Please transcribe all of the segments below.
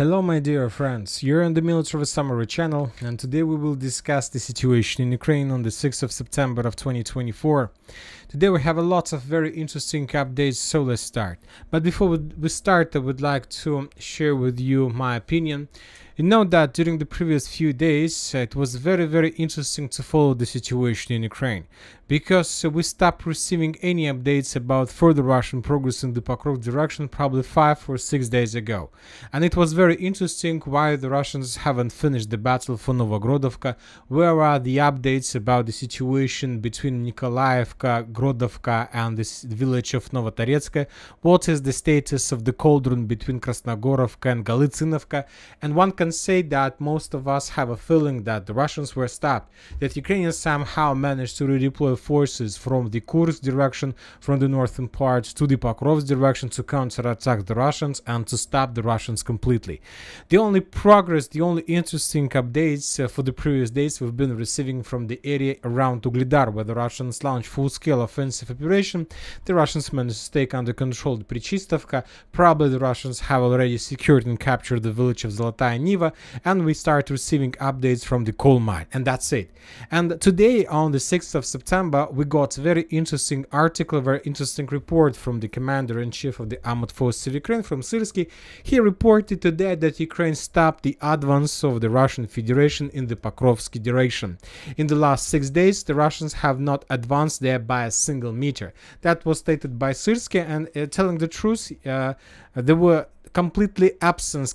Hello my dear friends, you're on the Military Summary channel, and today we will discuss the situation in Ukraine on the 6th of September of 2024. Today we have a lot of very interesting updates, so let's start. But before we start, I would like to share with you my opinion. You know that during the previous few days it was very interesting to follow the situation in Ukraine, because we stopped receiving any updates about further Russian progress in the Pokrovsk direction probably 5 or 6 days ago. And it was very interesting why the Russians haven't finished the battle for Novogrodovka. Where are the updates about the situation between Nikolaevka, Grodovka and the village of Novotoretsk? What is the status of the cauldron between Krasnogorovka and Galicinovka? And one can say that most of us have a feeling that the Russians were stopped, that Ukrainians somehow managed to redeploy forces from the Kursk direction, from the northern parts, to the Pokrovsk direction to counterattack the Russians and to stop the Russians completely. The only progress, the only interesting updates for the previous days we've been receiving from the area around Ugledar, where the Russians launched full-scale offensive operation. The Russians managed to take under control the Prichistovka. Probably the Russians have already secured and captured the village of Zolotaya Niva, and we start receiving updates from the coal mine, and that's it. And today, on the 6th of September, we got a very interesting article, very interesting report from the commander-in-chief of the Armed Forces of Ukraine, from Syrsky. He reported today that Ukraine stopped the advance of the Russian Federation in the Pokrovsky direction. In the last 6 days, the Russians have not advanced there by a single meter. That was stated by Syrsky, and telling the truth, there were complete absence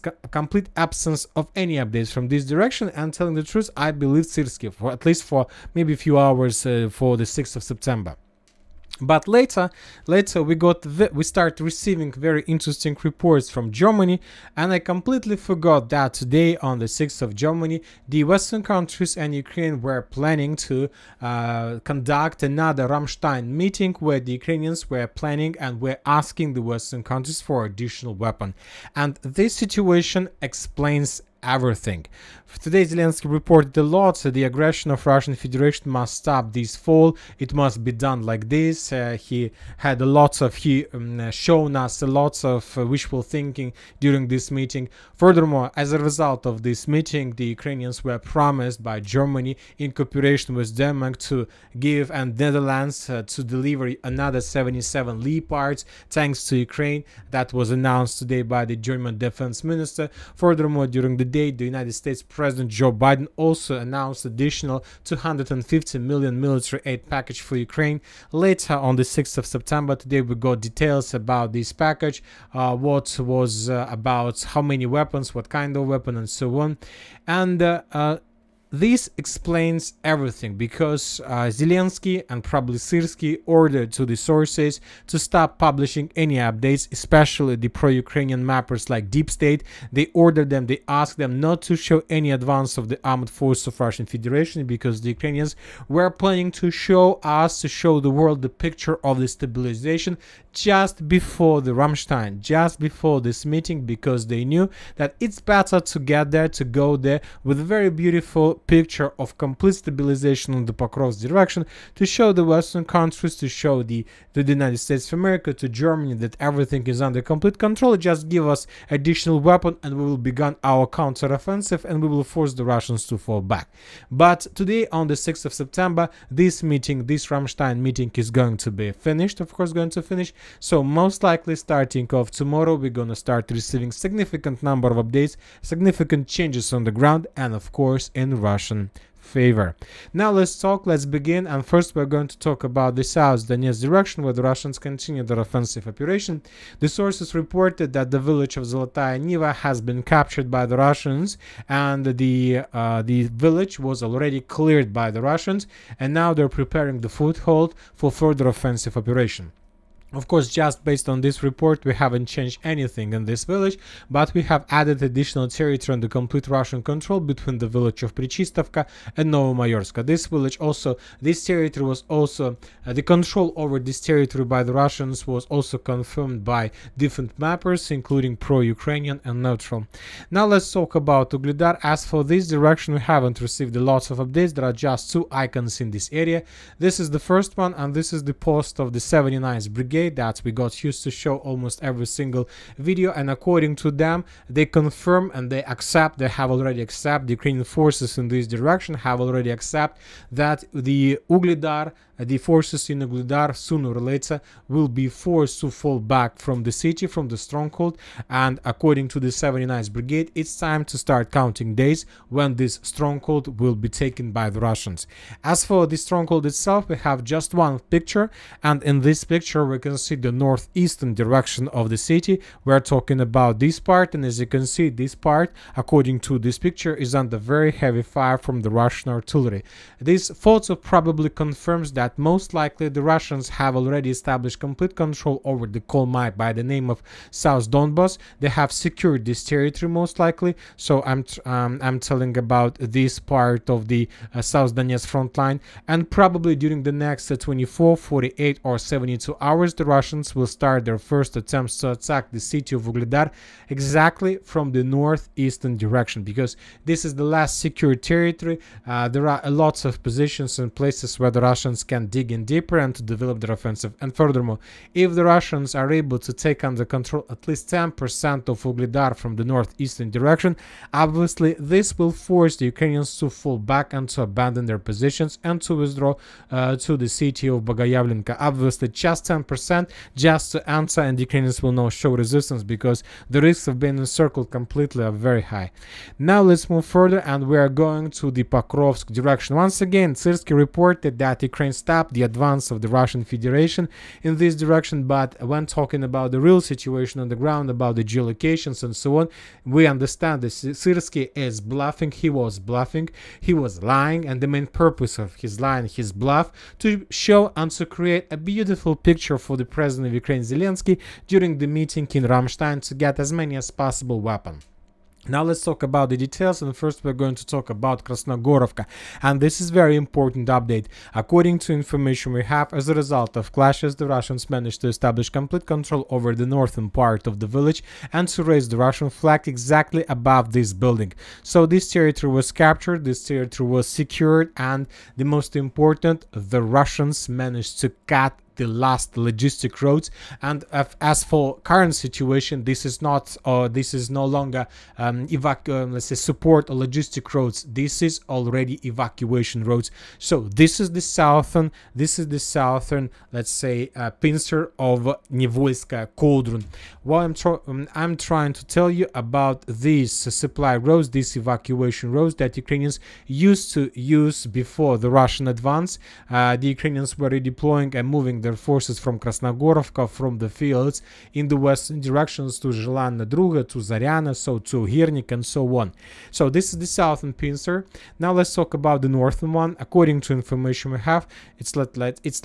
of any updates from this direction. And telling the truth, I believe Syrsky, for at least for maybe a few hours for the 6th of September. But later we start receiving very interesting reports from Germany, and I completely forgot that today, on the 6th of Germany, the Western countries and Ukraine were planning to conduct another Ramstein meeting, where the Ukrainians were planning and were asking the Western countries for additional weapon. And this situation explains everything. Today Zelensky reported a lot. The aggression of Russian Federation must stop this fall. It must be done like this. He had shown us a lot of wishful thinking during this meeting. Furthermore, as a result of this meeting, the Ukrainians were promised by Germany, in cooperation with Denmark, to give, and Netherlands to deliver another 77 Leopards thanks to Ukraine. That was announced today by the German defense minister. Furthermore, during the day, the United States President Joe Biden also announced additional 250 million military aid package for Ukraine. Later, on the 6th of September, today we got details about this package, what was about how many weapons, what kind of weapon, and so on. And this explains everything, because Zelensky and probably Syrsky ordered to the sources to stop publishing any updates, especially the pro-Ukrainian mappers like Deep State. They ordered them, they asked them not to show any advance of the armed forces of Russian Federation, because the Ukrainians were planning to show the world the picture of the stabilization just before the Ramstein, just before this meeting, because they knew that it's better to get there, to go there with a very beautiful picture of complete stabilization in the Pokrovsk direction, to show the Western countries, to show the United States of America, to Germany, that everything is under complete control. Just give us additional weapon and we will begin our counteroffensive, and we will force the Russians to fall back. But today, on the 6th of September, this Ramstein meeting is going to be finished, of course going to finish. So most likely, starting off tomorrow, we're gonna start receiving significant number of updates, significant changes on the ground, and of course in Russian favor. Now let's begin, and first we're going to talk about the South Donetsk direction, where the Russians continue their offensive operation. The sources reported that the village of Zolotaya Niva has been captured by the Russians, and the village was already cleared by the Russians, and now they're preparing the foothold for further offensive operation. Of course, just based on this report, we haven't changed anything in this village, but we have added additional territory under complete Russian control between the village of Prichistovka and Novomayorska. This territory was also, the control over this territory by the Russians was also confirmed by different mappers, including pro-Ukrainian and neutral. Now let's talk about Ugledar. As for this direction, we haven't received a lot of updates. There are just 2 icons in this area. This is the first one, and this is the post of the 79th Brigade. Brigade that we got used to show almost every single video, and according to them, they confirm and they have already accepted, the Ukrainian forces in this direction have already accepted that the Ugledar, the forces in Ugledar sooner or later will be forced to fall back from the city, from the stronghold, and according to the 79th Brigade, it's time to start counting days when this stronghold will be taken by the Russians. As for the stronghold itself, we have just one picture, and in this picture we can see the northeastern direction of the city. We're talking about this part, and as you can see, this part, according to this picture, is under very heavy fire from the Russian artillery. This photo probably confirms that most likely the Russians have already established complete control over the Kolmai by the name of South Donbas. They have secured this territory most likely. So I'm telling about this part of the South Donetsk front line, and probably during the next 24, 48 or 72 hours the Russians will start their first attempts to attack the city of Ugledar exactly from the northeastern direction, because this is the last secure territory. There are lots of positions and places where the Russians can dig in deeper and to develop their offensive. And furthermore, if the Russians are able to take under control at least 10% of Ugledar from the northeastern direction, obviously this will force the Ukrainians to fall back and to abandon their positions and to withdraw to the city of Bogoyavlenka. Obviously just 10% just to answer, and the Ukrainians will not show resistance because the risks of being encircled completely are very high. Now let's move further, and we are going to the Pokrovsk direction. Once again, Syrskyi reported that Ukraine stopped the advance of the Russian Federation in this direction, but when talking about the real situation on the ground, about the geolocations and so on, we understand that Syrskyi is bluffing. He was bluffing, he was lying, and the main purpose of his lying, his bluff, to show and to create a beautiful picture for the president of Ukraine, Zelensky, during the meeting in Ramstein, to get as many as possible weapons. Now let's talk about the details, and first we're going to talk about Krasnogorovka, and this is very important update. According to information we have, as a result of clashes, the Russians managed to establish complete control over the northern part of the village and to raise the Russian flag exactly above this building. So this territory was captured, this territory was secured, and the most important, the Russians managed to cut the last logistic roads. And as for current situation, this is not this is no longer let's say support or logistic roads. This is already evacuation roads. So this is the southern let's say pincer of Nivolskaya Cauldron. What I'm trying to tell you about these supply roads, these evacuation roads that Ukrainians used to use before the Russian advance. The Ukrainians were redeploying and moving their forces from Krasnogorovka, from the fields in the western directions to Zhelana Druga, to Zaryana, so to Hirnik and so on. So this is the southern pincer. Now let's talk about the northern one. According to information we have, it's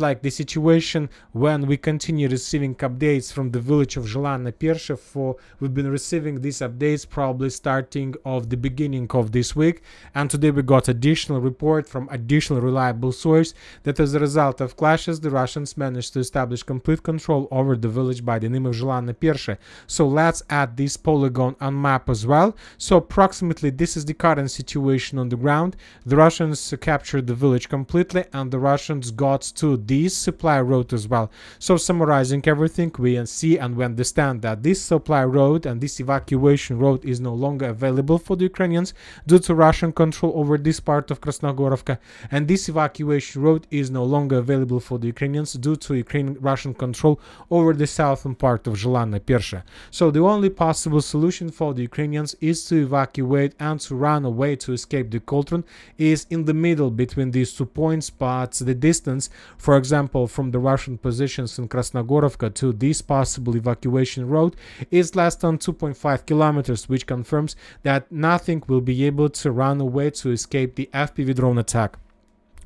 like the situation when we continue receiving updates from the village of Zhelana Pershe. We've been receiving these updates probably starting of the beginning of this week, and today we got additional report from additional reliable source that as a result of clashes, the Russians managed to establish complete control over the village by the name of Zhelana Pershe. So let's add this polygon on map as well. So approximately this is the current situation on the ground. The Russians captured the village completely, and the Russians got to this supply road as well. So summarizing everything, we see and we understand that this supply road and this evacuation road is no longer available for the Ukrainians due to Russian control over this part of Krasnogorovka, and this evacuation road is no longer available for the Ukrainians due to Russian control over the southern part of Zhelana Pershe. So the only possible solution for the Ukrainians is to evacuate and to run away to escape the cauldron is in the middle between these 2 points, but the distance, for example, from the Russian positions in Krasnogorovka to this possible evacuation road is less than 2.5 kilometers, which confirms that nothing will be able to run away to escape the FPV drone attack.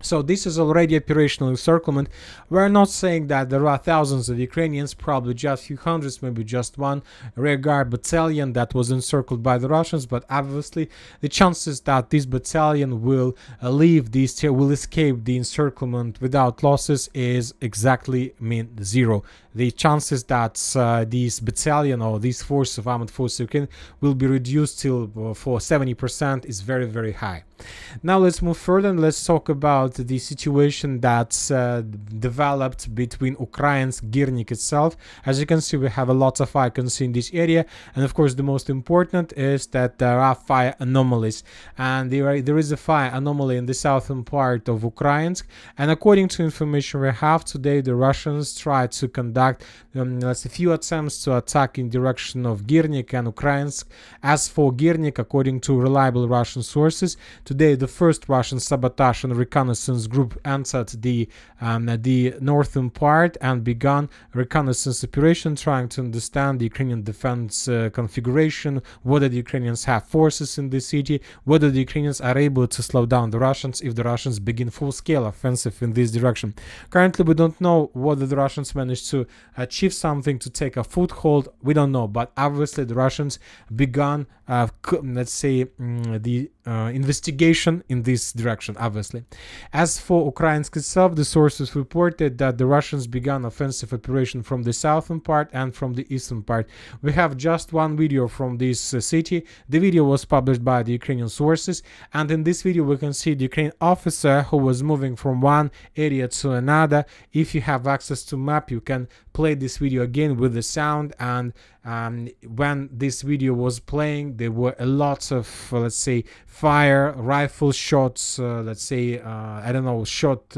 So this is already operational encirclement. We're not saying that there are thousands of Ukrainians, probably just a few hundreds, maybe just one rearguard battalion that was encircled by the Russians, but obviously the chances that this battalion will will escape the encirclement without losses is exactly zero. the chances that this battalion or this force of armored forces of Ukraine will be reduced till for 70% is very, very high. Now let's move further and let's talk about the situation that's developed between Ukraine's Girnik itself. As you can see, we have a lot of icons in this area, and of course the most important is that there are fire anomalies, and there is a fire anomaly in the southern part of Ukraine, and according to information we have today, the Russians tried to conduct a few attempts to attack in direction of Girnik and Ukrainsk. As for Girnik, according to reliable Russian sources, today the first Russian sabotage and reconnaissance group entered the northern part and began reconnaissance operation, trying to understand the Ukrainian defense configuration, whether the Ukrainians have forces in the city, whether the Ukrainians are able to slow down the Russians if the Russians begin full-scale offensive in this direction. Currently, we don't know whether the Russians managed to achieve something to take a foothold. We don't know, but obviously the Russians began, let's say, the investigation in this direction, obviously. As for Ukrainsk itself, the sources reported that the Russians began offensive operation from the southern part and from the eastern part. We have just one video from this city. The video was published by the Ukrainian sources, and in this video we can see the Ukrainian officer who was moving from one area to another. If you have access to map, you can play this video again with the sound, and when this video was playing, there were a lot of let's say fire, rifle shots, let's say I don't know, short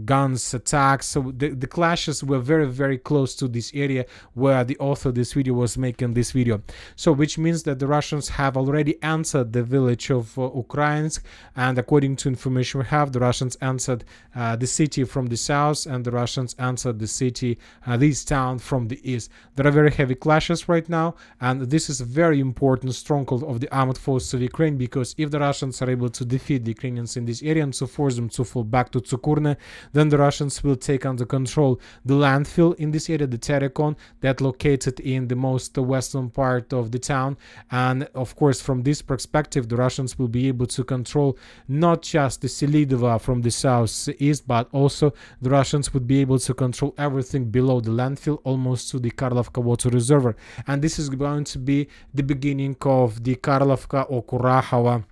guns attacks. So the clashes were very, very close to this area where the author of this video was making this video. So which means that the Russians have already entered the village of Ukrainsk, and according to information we have, the Russians entered the city from the south, and the Russians entered the city, this town, from the east. There are very heavy clashes right now, and this is a very important stronghold of the armed forces of Ukraine, because if the Russians are able to defeat the Ukrainians in this area and to force them to fall back to Tsukurne, then the Russians will take under control the landfill in this area, the Terekon, that located in the most western part of the town. And of course, from this perspective, the Russians will be able to control not just the Selidova from the southeast, but also the Russians would be able to control everything below the landfill, almost to the Karlovka water reservoir. And this is going to be the beginning of the Karlovka or Kurakhova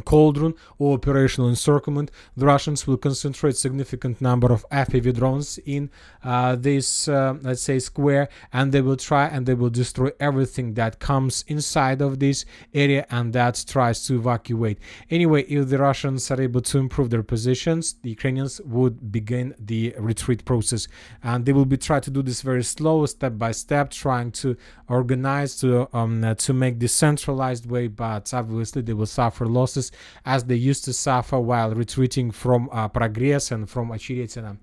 cauldron or operational encirclement. The Russians will concentrate significant number of FPV drones in this let's say square, and they will try and they will destroy everything that comes inside of this area and that tries to evacuate. Anyway, if the Russians are able to improve their positions, the Ukrainians would begin the retreat process, and they will be trying to do this very slow, step by step, trying to organize to make this centralized way, but obviously they will suffer losses as they used to suffer while retreating from Progress and from Очеретино.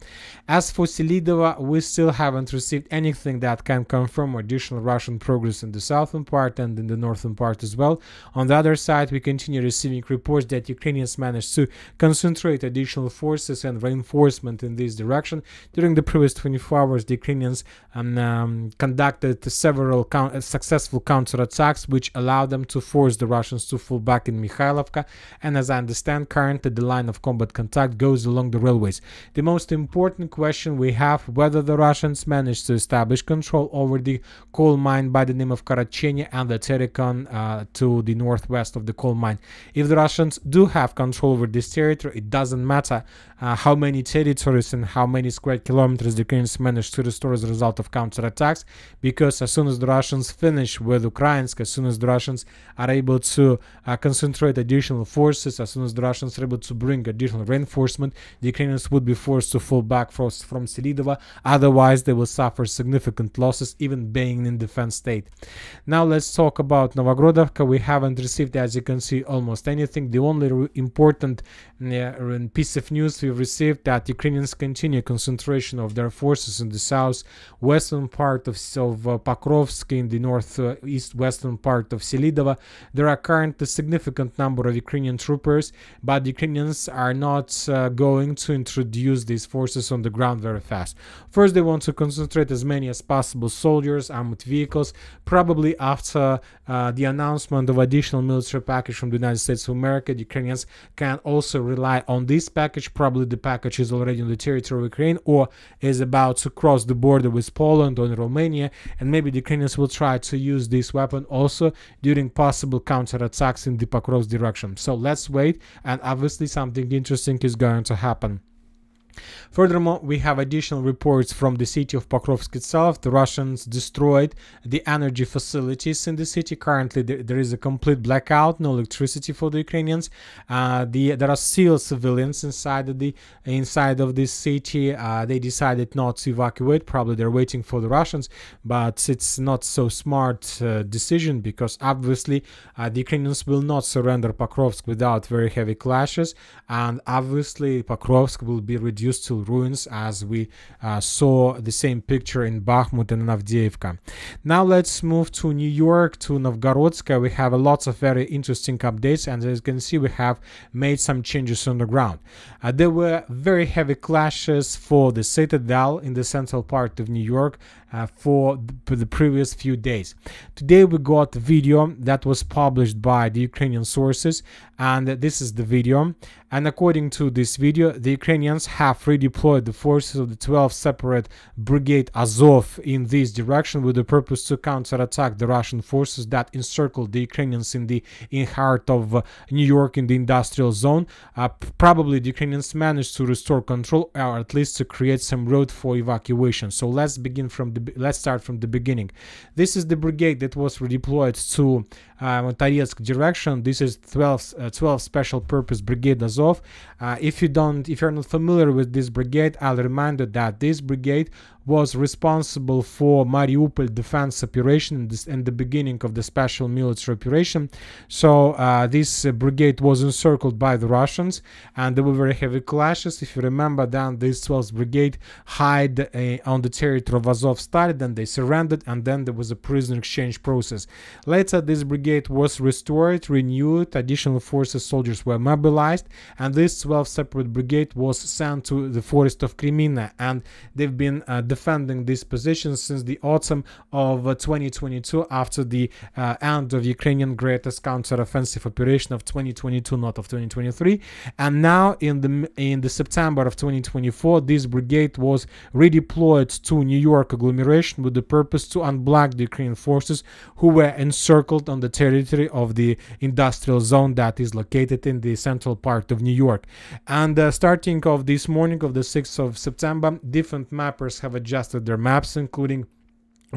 As for Selidova, we still haven't received anything that can confirm additional Russian progress in the southern part and in the northern part as well. On the other side, we continue receiving reports that Ukrainians managed to concentrate additional forces and reinforcement in this direction. During the previous 24 hours, the Ukrainians conducted several successful counterattacks, which allowed them to force the Russians to fall back in Mikhailovka. And as I understand, currently the line of combat contact goes along the railways. The most important question we have, whether the Russians managed to establish control over the coal mine by the name of Karachenia and the Terekon to the northwest of the coal mine. If the Russians do have control over this territory, it doesn't matter how many territories and how many square kilometers the Ukrainians managed to restore as a result of counterattacks, because as soon as the Russians finish with Ukrainsk, as soon as the Russians are able to concentrate additional forces, as soon as the Russians are able to bring additional reinforcement, the Ukrainians would be forced to fall back from Selidova. Otherwise, they will suffer significant losses, even being in defense state. Now let's talk about Novogrodovka. We haven't received, as you can see, almost anything. The only important piece of news we've received that Ukrainians continue concentration of their forces in the southwestern part of Pokrovsk, in the northeast western part of Selidova. There are currently a significant number of Ukrainian troopers, but the Ukrainians are not going to introduce these forces on the ground very fast. First, they want to concentrate as many as possible soldiers, armored vehicles, probably after the announcement of additional military package from the United States of America. The Ukrainians can also rely on this package. Probably the package is already on the territory of Ukraine or is about to cross the border with Poland or Romania, and maybe the Ukrainians will try to use this weapon also during possible counterattacks in the Pokrovsk direction. So let's wait, and obviously something interesting is going to happen. Furthermore, we have additional reports from the city of Pokrovsk itself. The Russians destroyed the energy facilities in the city. Currently, there is a complete blackout, no electricity for the Ukrainians. There are still civilians inside of this city. They decided not to evacuate. Probably they're waiting for the Russians, but it's not so smart decision, because obviously the Ukrainians will not surrender Pokrovsk without very heavy clashes, and obviously Pokrovsk will be reduced to ruins, as we saw the same picture in Bakhmut and Avdiivka. Now let's move to New York, to Novgorodsk. We have lots of very interesting updates, and as you can see, we have made some changes on the ground. There were very heavy clashes for the Citadel in the central part of New York for the previous few days. Today we got a video that was published by the Ukrainian sources, and this is the video. And according to this video, the Ukrainians have redeployed the forces of the 12th separate brigade Azov in this direction with the purpose to counterattack the Russian forces that encircled the Ukrainians in heart of New York in the industrial zone. Probably the Ukrainians managed to restore control, or at least to create some road for evacuation. So let's start from the beginning. This is the brigade that was redeployed to Motaretsk direction. This is 12th Special Purpose Brigade Azov. If you're not familiar with this brigade, I'll remind you that this brigade was responsible for Mariupol defense operation and the beginning of the special military operation. So this brigade was encircled by the Russians, and there were very heavy clashes. If you remember, then this 12th brigade hid on the territory of Azovstal, then they surrendered, and then there was a prisoner exchange process. Later, this brigade was restored, renewed, additional forces, soldiers were mobilized, and this 12th separate brigade was sent to the forest of Kremina, and they've been defending this position since the autumn of 2022, after the end of Ukrainian greatest counter-offensive operation of 2022, not of 2023. And now in the September of 2024, this brigade was redeployed to New York agglomeration with the purpose to unblock the Ukrainian forces who were encircled on the territory of the industrial zone that is located in the central part of New York. And starting of this morning of the 6th of September, different mappers have adjusted their maps, including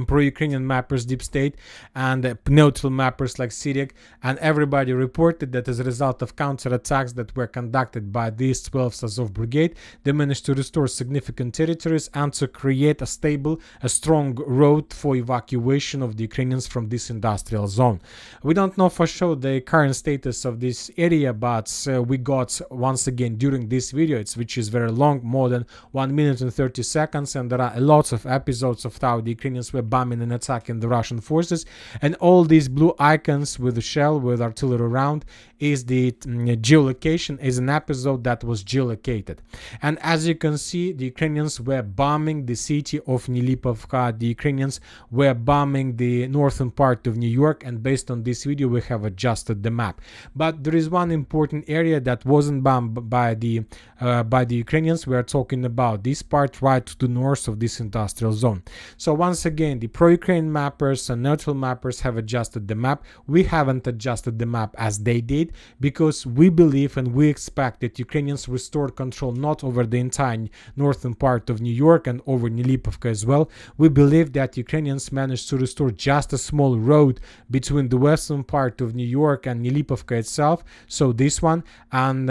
pro-Ukrainian mappers Deep State and neutral mappers like Sirik, and everybody reported that as a result of counterattacks that were conducted by this 12th Azov Brigade, they managed to restore significant territories and to create a strong road for evacuation of the Ukrainians from this industrial zone. We don't know for sure the current status of this area, but we got once again during this video, which is very long, more than 1 minute and 30 seconds, and there are lots of episodes of how the Ukrainians were bombing and attacking the Russian forces, and all these blue icons with the shell with artillery round is the geolocation, is an episode that was geolocated. And as you can see, the Ukrainians were bombing the city of Nilipovka, the Ukrainians were bombing the northern part of New York, and based on this video we have adjusted the map. But there is one important area that wasn't bombed by the Ukrainians. We are talking about this part right to the north of this industrial zone. So once again, the pro-Ukraine mappers and neutral mappers have adjusted the map. We haven't adjusted the map as they did, because we believe and we expect that Ukrainians restored control not over the entire northern part of New York and over Nilipovka as well. We believe that Ukrainians managed to restore just a small road between the western part of New York and Nilipovka itself, so this one, and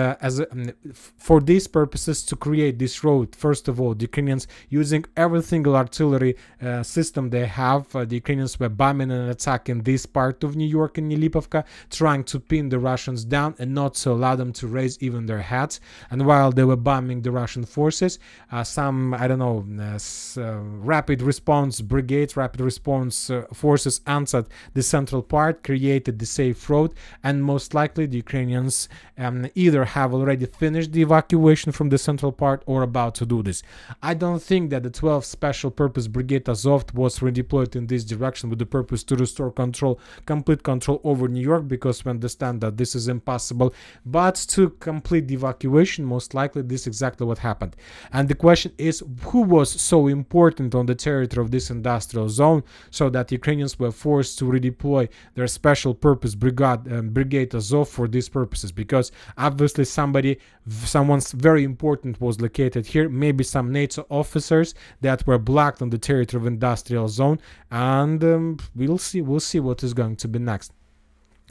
for these purposes, to create this road, first of all, the Ukrainians, using every single artillery system they have. The Ukrainians were bombing and attacking this part of New York and Nilipovka, trying to pin the Russians down and not to allow them to raise even their heads. And while they were bombing the Russian forces, some, I don't know, rapid response brigades, rapid response forces entered the central part, created the safe road, and most likely the Ukrainians either have already finished the evacuation from the central part or about to do this. I don't think that the 12th Special Purpose Brigade Azov was redeployed in this direction with the purpose to restore control, complete control over New York, because we understand that this is impossible. But to complete the evacuation, most likely this is exactly what happened. And the question is, who was so important on the territory of this industrial zone so that Ukrainians were forced to redeploy their Special Purpose Brigade Azov for these purposes? Because obviously someone's very important was located here, maybe some NATO officers that were blocked on the territory of industrial zone, and we'll see what is going to be next.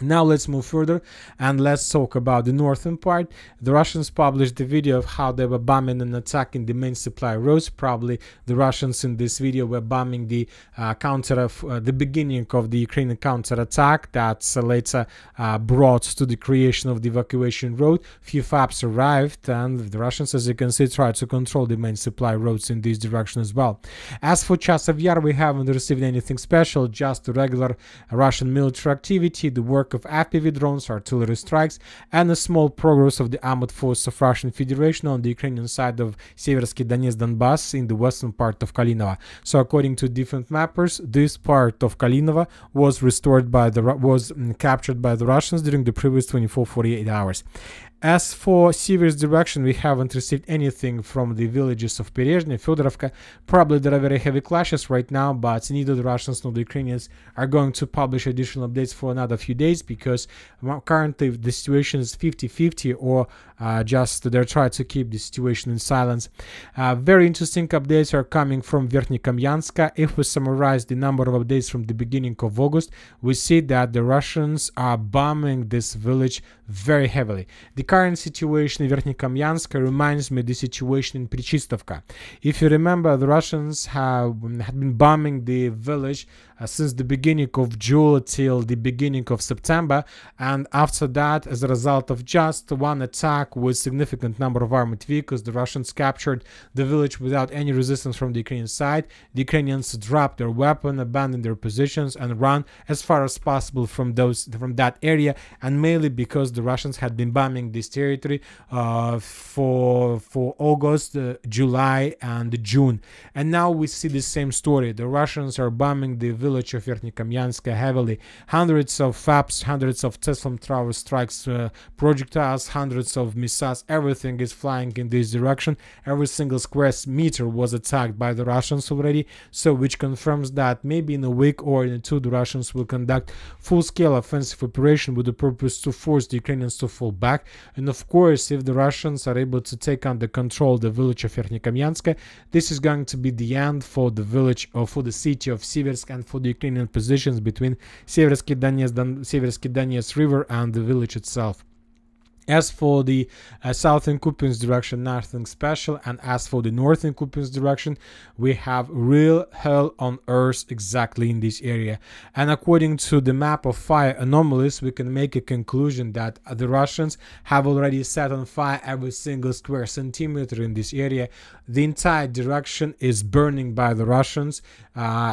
Now let's move further and let's talk about the northern part. The Russians published the video of how they were bombing and attacking the main supply roads. Probably the Russians in this video were bombing the the beginning of the Ukrainian counterattack that later brought to the creation of the evacuation road. Few FAPs arrived, and the Russians, as you can see, tried to control the main supply roads in this direction as well. As for Chasiv Yar, we haven't received anything special, just regular Russian military activity, the work of FPV drones, artillery strikes, and a small progress of the armored force of Russian Federation on the Ukrainian side of Seversky Donetsk Donbass in the western part of Kalinovo. So according to different mappers, this part of Kalinovo was captured by the Russians during the previous 24-48 hours. As for Siversk direction, we haven't received anything from the villages of Perezhny, Fedorovka. Probably there are very heavy clashes right now, but neither the Russians nor the Ukrainians are going to publish additional updates for another few days, because currently the situation is 50-50, or just they're trying to keep the situation in silence. Very interesting updates are coming from Verkhnyokamyanska. If we summarize the number of updates from the beginning of August, we see that the Russians are bombing this village very heavily. The current situation in Verkhnyokamyansk reminds me of the situation in Prichistovka. If you remember, the Russians had been bombing the village since the beginning of June till the beginning of September, and after that, as a result of just one attack with significant number of armored vehicles, the Russians captured the village without any resistance from the Ukrainian side. The Ukrainians dropped their weapon, abandoned their positions, and ran as far as possible from that area, and mainly because the Russians had been bombing this territory for August, July, and June. And now we see the same story. The Russians are bombing the village of Verkhnyokamyansk heavily. Hundreds of FAPs, hundreds of Tesla Tower strikes, projectiles, hundreds of missiles, everything is flying in this direction. Every single square meter was attacked by the Russians already, so which confirms that maybe in a week or in two, the Russians will conduct full-scale offensive operation with the purpose to force the Ukrainians to fall back. And of course, if the Russians are able to take under control the village of Verkhnyokamyansk, this is going to be the end for the village, or for the city of Siversk, and for the Ukrainian positions between Seversky Donetsk River and the village itself. As for the southern Kupiansk direction, nothing special, and as for the northern Kupiansk direction, we have real hell on earth exactly in this area. And according to the map of fire anomalies, we can make a conclusion that the Russians have already set on fire every single square centimeter in this area. The entire direction is burning by the Russians,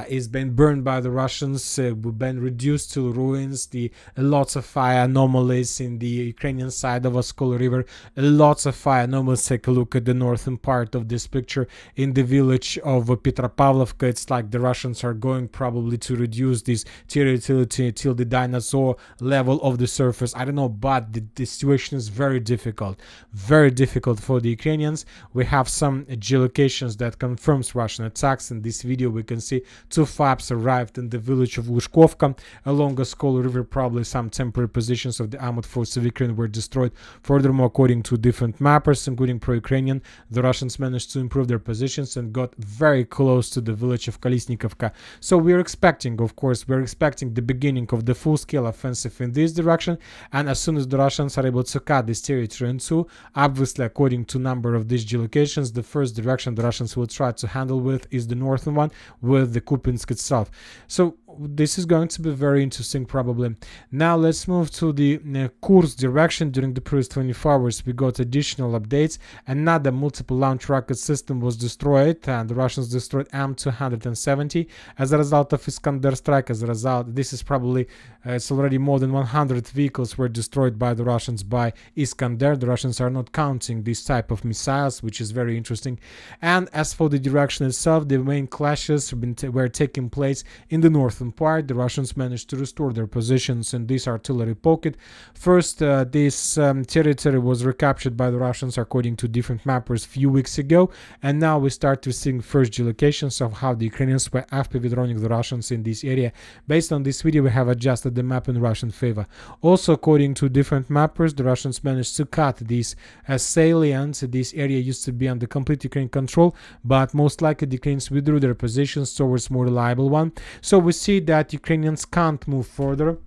is been burned by the Russians, been reduced to ruins. Lots of fire anomalies in the Ukrainian side of Oskol River, lots of fire anomalies. Take a look at the northern part of this picture in the village of Petropavlovka. It's like the Russians are going probably to reduce this territory till the dinosaur level of the surface. I don't know, but the situation is very difficult for the Ukrainians. We have some geolocations that confirms Russian attacks. In this video we can see two FAPs arrived in the village of Lushkovka along Oskol River. Probably some temporary positions of the armored force of Ukraine were destroyed Furthermore, according to different mappers, including pro-Ukrainian, the Russians managed to improve their positions and got very close to the village of Kolesnikovka. So we're expecting, of course, we're expecting the beginning of the full-scale offensive in this direction, and as soon as the Russians are able to cut this territory in two, obviously, according to number of these geolocations, the first direction the Russians will try to handle with is the northern one, with the Kupinsk itself. So this is going to be very interesting probably. Now let's move to the Kursk direction. During the previous 24 hours we got additional updates. Another multiple launch rocket system was destroyed, and the Russians destroyed M270 as a result of Iskander strike. As a result, this is probably it's already more than 100 vehicles were destroyed by the Russians by Iskander. The Russians are not counting this type of missiles, which is very interesting. And as for the direction itself, the main clashes were taking place in the northern part. The Russians managed to restore their positions in this artillery pocket. First, this territory was recaptured by the Russians according to different mappers a few weeks ago, and now we start to see first geolocations of how the Ukrainians were FPV droning the Russians in this area. Based on this video, we have adjusted the map in Russian favor. Also, according to different mappers, the Russians managed to cut these salients. This area used to be under complete Ukrainian control, but most likely the Ukrainians withdrew their positions towards more reliable one. So we see that Ukrainians can't move further.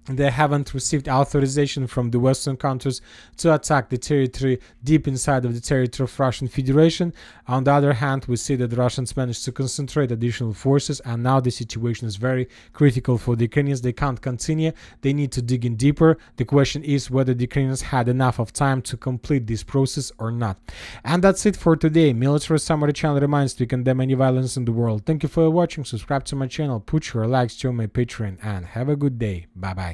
They haven't received authorization from the Western countries to attack the territory deep inside of the territory of Russian Federation. On the other hand, we see that the Russians managed to concentrate additional forces, and now the situation is very critical for the Ukrainians. They can't continue. They need to dig in deeper. The question is whether the Ukrainians had enough of time to complete this process or not. And that's it for today. Military Summary channel reminds to condemn any violence in the world. Thank you for watching. Subscribe to my channel, put your likes, join my Patreon, and have a good day. Bye bye.